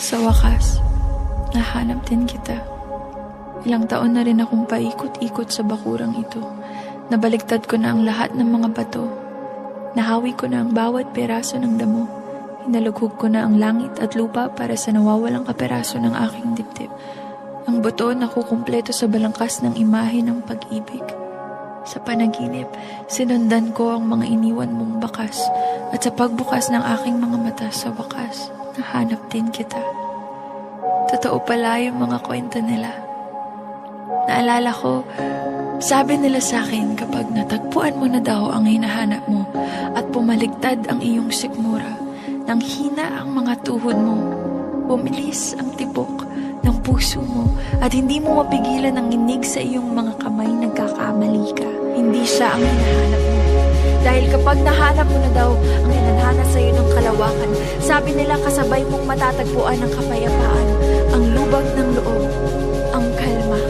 Sa wakas, nahanap din kita. Ilang taon na rin akong paikot-ikot sa bakurang ito. Nabaligtad ko na ang lahat ng mga bato. Nahawi ko na ang bawat peraso ng damo. Hinalughog ko na ang langit at lupa para sa nawawalang kaperaso ng aking dibdib. Ang buto na kukumpleto sa balangkas ng imahe ng pag-ibig. Sa panaginip, sinundan ko ang mga iniwan mong bakas at sa pagbukas ng aking mga mata sa wakas, nahanap din kita. Totoo pala yung mga kwento nila. Naalala ko, sabi nila sa akin kapag natagpuan mo na daw ang hinahanap mo at pumaligtad ang iyong sikmura, nang hina ang mga tuhod mo, bumilis ang tibok ng puso mo at hindi mo mapigilan ang inig sa iyong mga kamay, nagkakamali ka. Hindi siya ang hinahanap mo. Dahil kapag nahanap mo na daw ang hinanhana sa iyo ng kalawakan, sabi nila kasabay mong matatagpuan ang kapayapaan, ang lubag ng loob, ang kalma.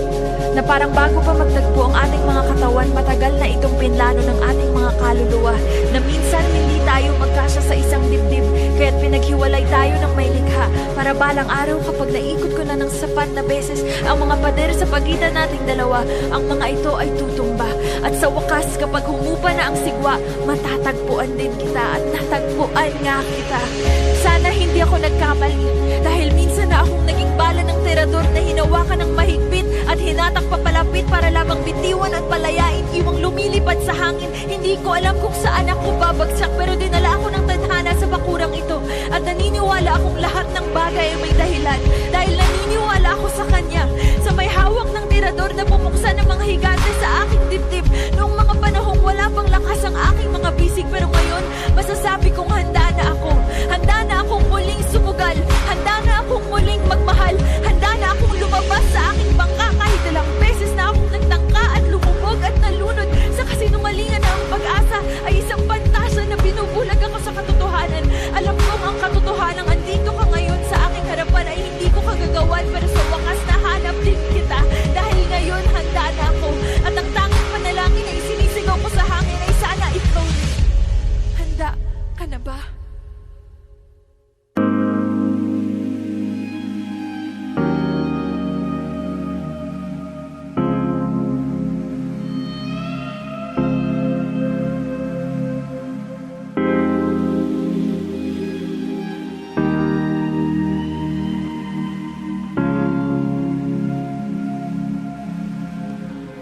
Na parang bago pa magtagpo ang ating mga katawan, matagal na itong pinlano ng ating mga kaluluwa na minsan hindi tayo magkasya sa isang dibdib, kaya't pinaghiwalay tayo ng may likha para balang araw kapag naikot ko na ng sapat na beses ang mga pader sa pagitan nating dalawa, ang mga ito ay tutumba. At sa wakas, kapag humupa na ang sigwa, matatagpuan din kita at natagpuan nga kita. Sana hindi ako nagkamali dahil minsan na akong naging bala ng tirador na hinawakan ng mahigpit at hinatak papalapit para lamang bitiwan at palayain, iwang lumilipad sa hangin. Hindi ko alam kung saan ako babagsak, pero dinala ako ng tadhana sa bakurang ito at naniniwala akong lahat ng bagay ay may dahilan. Dahil naniniwala ako sa kanya, sa may hawak ng tirador na pumuksan ng mga higante sa aking dibdib. Noong mga panahong wala pang lakas ang aking mga bisig, pero ngayon masasabi kong handa na ako. Handa na akong muling sumugal, handa na akong muling magmahal, handa na akong lumabas sa aking bangka kahit ilang beses na akong nagtangka at lumubog at nalunod sa kasinungalingan na ang pag-asa ay isang pantasya na binubulag ako sa katotohanan. Alam kong ang katotohanan andito ka ngayon sa aking harapan ay hindi ko kagagawan, pero sa wakas nahanap din kita. Dahil ngayon handa na ako at ang tanging panalangin ay sinisigaw ko sa hangin ay sana ikaw din. Handa ka na ba?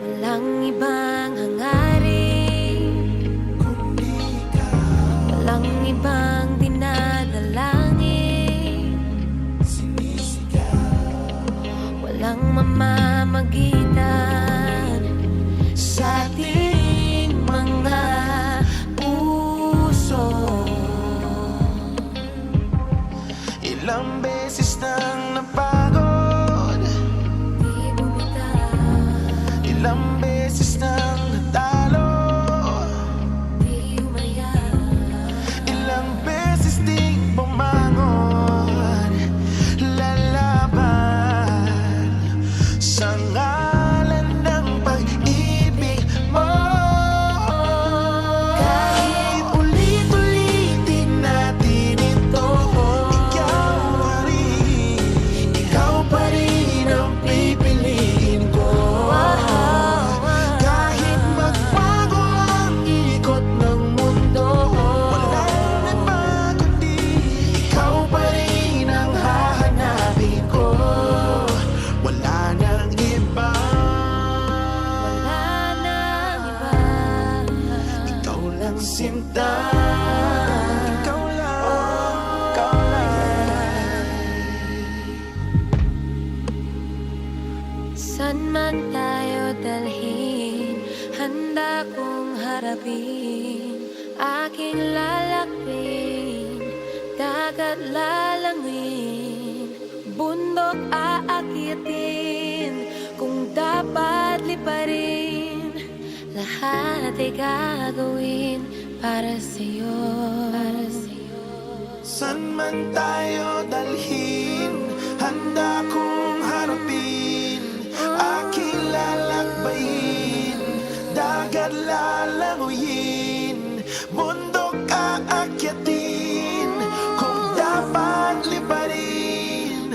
Walang ibang hangarin, walang ibang dinadalangin, walang mamamagitan sa ating mga puso. Ilang beses nang napagod, Di bumitaw, ilang beses nang natalo, di umaya, ilang beses ding bumangon, lalaban sa ngalan ng pag-ibig mo. Kahit ulit-ulitin natin ito, ikaw pa rin ang pipiliin ko. Kahit magbago ang ikot ng mundo, walang nagbago, di ikaw pa rin ang hahanapin ko. Wala nang iba, wala nang iba. ikaw lang sinta, ikaw lang, ikaw lang. San man tayo dalhin, handa kong harapin. Aking lalakbin, dagat lalangin, bundok aakyatin. Kung dapat liparin, lahat ay gagawin para sa'yo, para sa'yo. San man tayo dalhin, handa kong harapin. Aking lalakbayin, dagat lalanguyin, bundok aakyatin. Kung dapat liparin,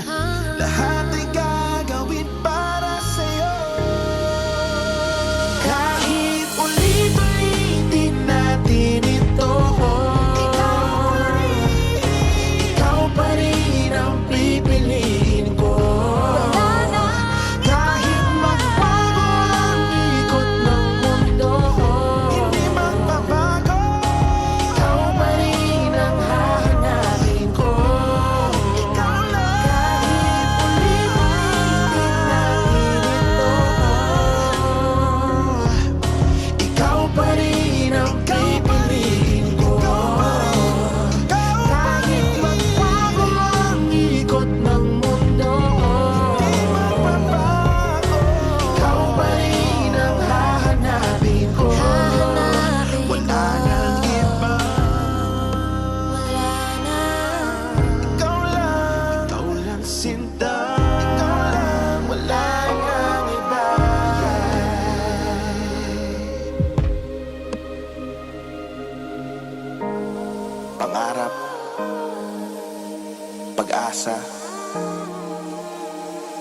pag-asa,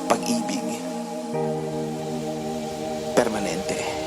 pag-ibig, permanente.